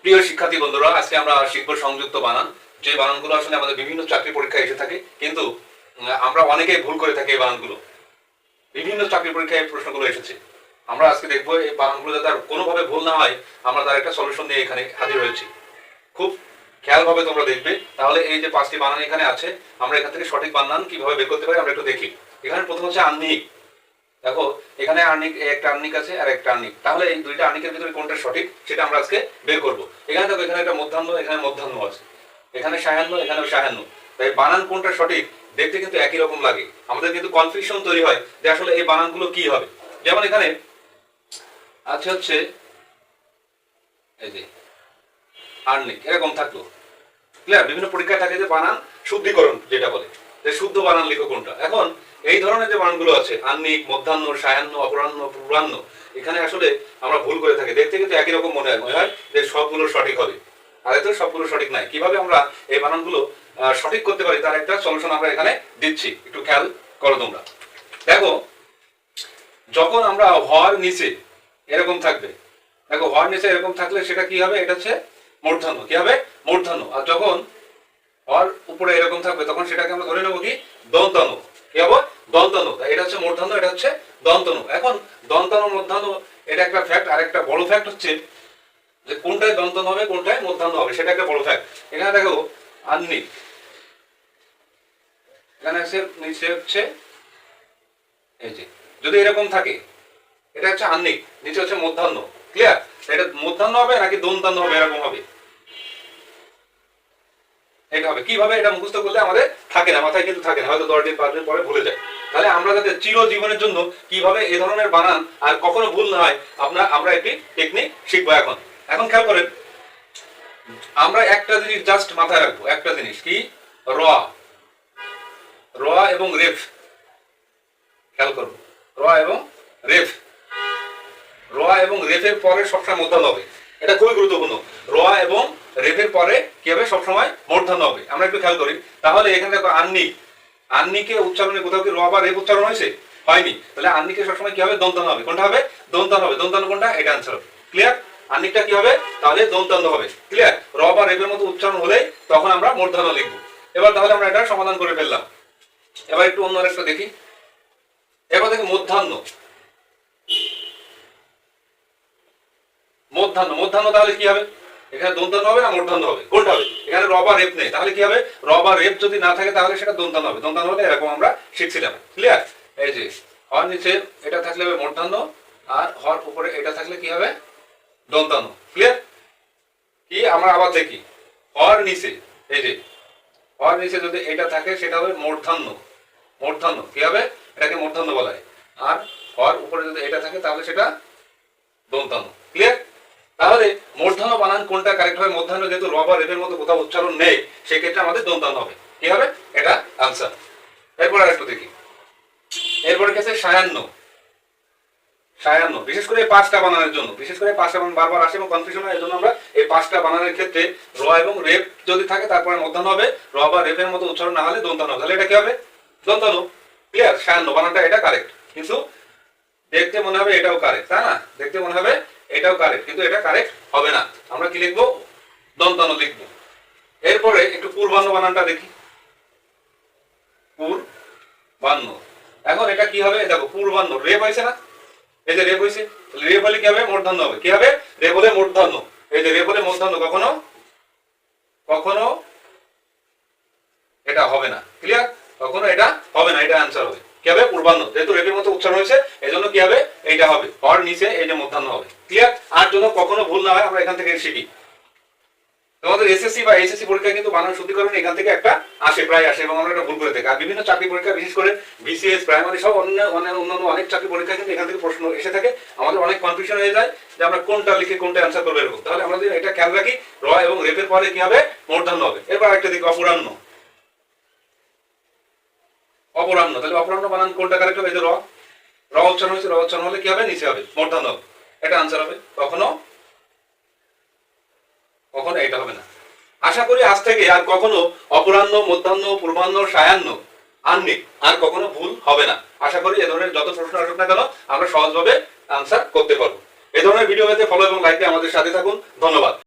প্রিয় শিক্ষার্থী বন্ধুরা, আজকে আমরা শিখব সংযুক্ত বানান। যে বানানগুলো আসলে আমাদের বিভিন্ন চাকরি পরীক্ষায় এসে থাকে, কিন্তু আমরা অনেকেই ভুল করে থাকি। এই বানানগুলো বিভিন্ন চাকরি পরীক্ষায় এই প্রশ্নগুলো এসেছে। আমরা আজকে দেখবো এই বানানগুলো যাতে আর কোনোভাবে ভুল না হয়, আমরা তার একটা সলিউশন নিয়ে এখানে হাজির হয়েছি। খুব খেয়ালভাবে তোমরা দেখবে, তাহলে এই যে 5টি বানান এখানে আছে, আমরা এখান থেকে সঠিক বানান কিভাবে বের করতে পারি আমরা একটু দেখি। এখানে প্রথম হচ্ছে আহ্নিক। দেখো এখানে আহ্নিক, একটা আহ্নিক আছে আর একটা আহ্নিক, তাহলে এই দুইটা আহ্নিকের ভিতরে কোনটা সঠিক সেটা আমরা আজকে বের করব। এখানে দেখো, এখানে একটা মধ্যাহ্ন, এখানে মধ্যাহ্ন আছে, এখানে সায়াহ্ন, এখানেও সায়াহ্ন। তাই বানান কোনটা সঠিক দেখতে কিন্তু একই রকম লাগে, আমাদের কিন্তু কনফিউশন তৈরি হয় যে আসলে এই বানানগুলো কি হবে। যেমন এখানে আছে হচ্ছে এই যে আহ্নিক, এরকম থাকলো। ক্লিয়ার? বিভিন্ন পরীক্ষায় থাকে যে বানান শুদ্ধিকরণ যেটা বলে, যে শুদ্ধ বানান লিখো কোনটা। এখন এই ধরনের যে বানানগুলো আছে, আহ্নিক, মধ্যাহ্ন, সায়াহ্ন, অপরাহ্ন, পূর্বাহ্ন, এখানে আসলে আমরা ভুল করে থাকি। দেখতে কিন্তু একই রকম মনে হয় যে সবগুলো সঠিক হবে, আর এতে সবগুলো সঠিক নাই। কিভাবে আমরা এই বানানগুলো সঠিক করতে পারি তার একটা সলিউশন আমরা এখানে দিচ্ছি, একটু খেয়াল করো তোমরা। দেখো, যখন আমরা হর নিচে এরকম থাকবে, দেখো হর নিচে এরকম থাকলে সেটা কি হবে? এটা হচ্ছে মূর্ধন্য। কি হবে? মূর্ধন্য। আর যখন হর উপরে এরকম থাকবে তখন সেটাকে আমরা ধরে নেবো কি? দন্তন্য। কি হবে? দন্তন্য। এটা হচ্ছে মূর্ধন্য, এটা হচ্ছে দন্তন্য। এখন দন্তন্য মূর্ধন্য এটা একটা ফ্যাক্ট, আর একটা বড় ফ্যাক্ট হচ্ছে যে কোনটায় দন্তন্য হবে কোনটায় মূর্ধন্য হবে, সেটা একটা বড় ফ্যাক্ট। এখানে দেখো আহ্নিক, এখানে নিচে হচ্ছে এই যে, যদি এরকম থাকে এটা হচ্ছে আহ্নিক, নিচে হচ্ছে মধ্যাহ্ন। ক্লিয়ার? এটা মধ্যাহ্ন হবে নাকি দন্তান্ন হবে, এরকম হবে। এটা হবে কিভাবে? এটা মুখস্থ করলে আমাদের থাকে না, মাথায় কিন্তু থাকে না, হয়তো 10 দিন 5 দিন পরে ভুলে যায়। তাহলে আমরা যাতে চিরজীবনের জন্য কিভাবে এই ধরনের বানান আর কখনো ভুল না হয়, আমরা একটি টেকনিক শিখবো। এখন খেয়াল করেন, আমরা একটা জিনিস জাস্ট মাথায় রাখবো, একটা জিনিস কি? র এবং রেফ। খেয়াল করবো, র এবং রেফ। র এবং রেফের পরে সবসময় মূর্ধন্য হবে, এটা খুবই গুরুত্বপূর্ণ। র এবং রেফের পরে কি হবে? সবসময় মূর্ধন্য হবে। আমরা একটু খেয়াল করি, তাহলে এখানে দেখো আহ্নিক, আহ্নিকে উচ্চারণে কোথাও কি র বা রেফ উচ্চারণ হয়েছে? হয়নি। তাহলে আহ্নিকে সবসময় কি হবে? দন্তান্ন হবে। কোনটা হবে? দন্তান্ন হবে। দন্তান্ন কোনটা? এটা আনসার হবে। ক্লিয়ার? আহ্নিকটা কি হবে? তাহলে দন্তান্ন হবে। ক্লিয়ার? র বা রেফের মতো উচ্চারণ হলে তখন আমরা মূর্ধন্য লিখবো। এবার তাহলে আমরা এটা সমাধান করে ফেললাম। এবার একটু অন্য আরেকটা দেখি। এবার দেখি মধ্যাহ্ন। মধ্যাহ্ন, মধ্যাহ্ন তাহলে কি হবে? এখানে দন্তান্ন হবে না মূর্ধন্য হবে? কোনটা হবে? এখানে র বা রেফ নেই, তাহলে কি হবে? র বা রেফ যদি না থাকে তাহলে সেটা দন্তান্ন হবে। দন্তান্ন হলে এরকম আমরা শিখছিলাম। ক্লিয়ার? এই যে হর নিচে এটা থাকলে হবে মূর্ধন্য, আর হর উপরে এটা থাকলে কি হবে? দন্তান্ন। ক্লিয়ার? কি আমরা আবার দেখি, হর নিচে, এই যে হর নিচে যদি এটা থাকে সেটা হবে মূর্ধন্য। মূর্ধন্য কি হবে? এটাকে মূর্ধন্য বলা হয়। আর হর উপরে যদি এটা থাকে তাহলে সেটা দন্তান্ন। ক্লিয়ার? তাহলে মূর্ধন্য বানান কোনটা কারেক্ট হবে? মধ্যাহ্ন যেহেতু র বা রেফের মতো কোথাও উচ্চারণ নেই, সেক্ষেত্রে আমাদের দন্তান্ন হবে। কি হবে? এটা আনসার। এরপর আর একটু দেখি। এরপরে কি আছে? সায়াহ্ন। সায়াহ্ন বিশেষ করে 5টা বানানের জন্য, বিশেষ করে 5টা বানান বারবার আসে এবং কনফিউশন হয়। এজন্য আমরা এই 5টা বানানের ক্ষেত্রে র এবং রেফ যদি থাকে তারপরে মধ্যাহ্ন হবে, র বা রেফের মতো উচ্চারণ না হলে দন্তান্ন হবে। তাহলে এটা কি হবে? দন্তান্ন। ক্লিয়ার? সায়াহ্ন বানানটা এটা কারেক্ট, কিন্তু দেখতে মনে হবে এটাও কারেক্ট, তাই না? দেখতে মনে হবে এটাও কারেক্ট, কিন্তু এটা কারেক্ট হবে না। আমরা কি লিখবো? দন্তান্ন লিখবো। এরপরে একটু পূর্বাহ্ন বানানটা দেখি। পূর্বাহ্ন। এখন এটা কি হবে? দেখো পূর্বাহ্ন, রেফ হয়েছে না? এই যে রেফ হয়েছে, রেফ হলে কি হবে? মূর্ধন্য হবে। কি হবে? রেফ হলে মূর্ধন্য। এই যে রেফ হলে মূর্ধন্য, কখনো কখনো এটা হবে না। ক্লিয়ার? কখনো এটা হবে না, এটা আনসার হবে। কি হবে? পূর্বাহ্ন। যেহেতু রেফের মতো উচ্চারণ হয়েছে এজন্য কি হবে? এইটা হবে। হর নিচে এই যে মধ্যাহ্ন হবে। ক্লিয়ার? আর জন্য কখনো ভুল না হয় আমরা এখান থেকে শিখি। তোমাদের এসএসসি বা এইচএসসি পরীক্ষায় কিন্তু বানান শুদ্ধিকরণ এখান থেকে একটা আসে, প্রায় আসে, এবং আমরা এটা ভুল করে থাকি। আর বিভিন্ন চাকরি পরীক্ষা, বিশেষ করে বিসিএস, প্রাইমারি সব অন্যান্য অনেক চাকরি পরীক্ষা কিন্তু এখান থেকে প্রশ্ন এসে থাকে। আমাদের অনেক কনফিউশন হয়ে যায় যে আমরা কোনটা লিখে কোনটা অ্যান্সার করবো এরকম। তাহলে আমরা যদি এটা খেয়াল রাখি, র এবং রেফের পরে কি হবে? মূর্ধন্য হবে। এরপর একটা দিকে অপরাহ্ন। অপরাহ্ন, তাহলে অপরাহ্ন বানান কোনটা কারেক্ট হবে? এই যে র, র উচ্চারণ হয়েছে, র উচ্চারণ হলে কি হবে? নিচে হবে, মূর্ধন্য হবে। এটা আনসার হবে। কখনো কখনো এটা হবে না। আশা করি আজ থেকে আর কখনো অপরাহ্ন, মধ্যাহ্ন, পূর্বাহ্ন, সায়াহ্ন, আহ্নিক আর কখনো ভুল হবে না। আশা করি এ ধরনের যত প্রশ্ন আসুক না কেন আমরা সহজভাবে আনসার করতে পারবো। এই ধরনের ভিডিও পেতে ফলো এবং লাইক দিয়ে আমাদের সাথে থাকুন। ধন্যবাদ।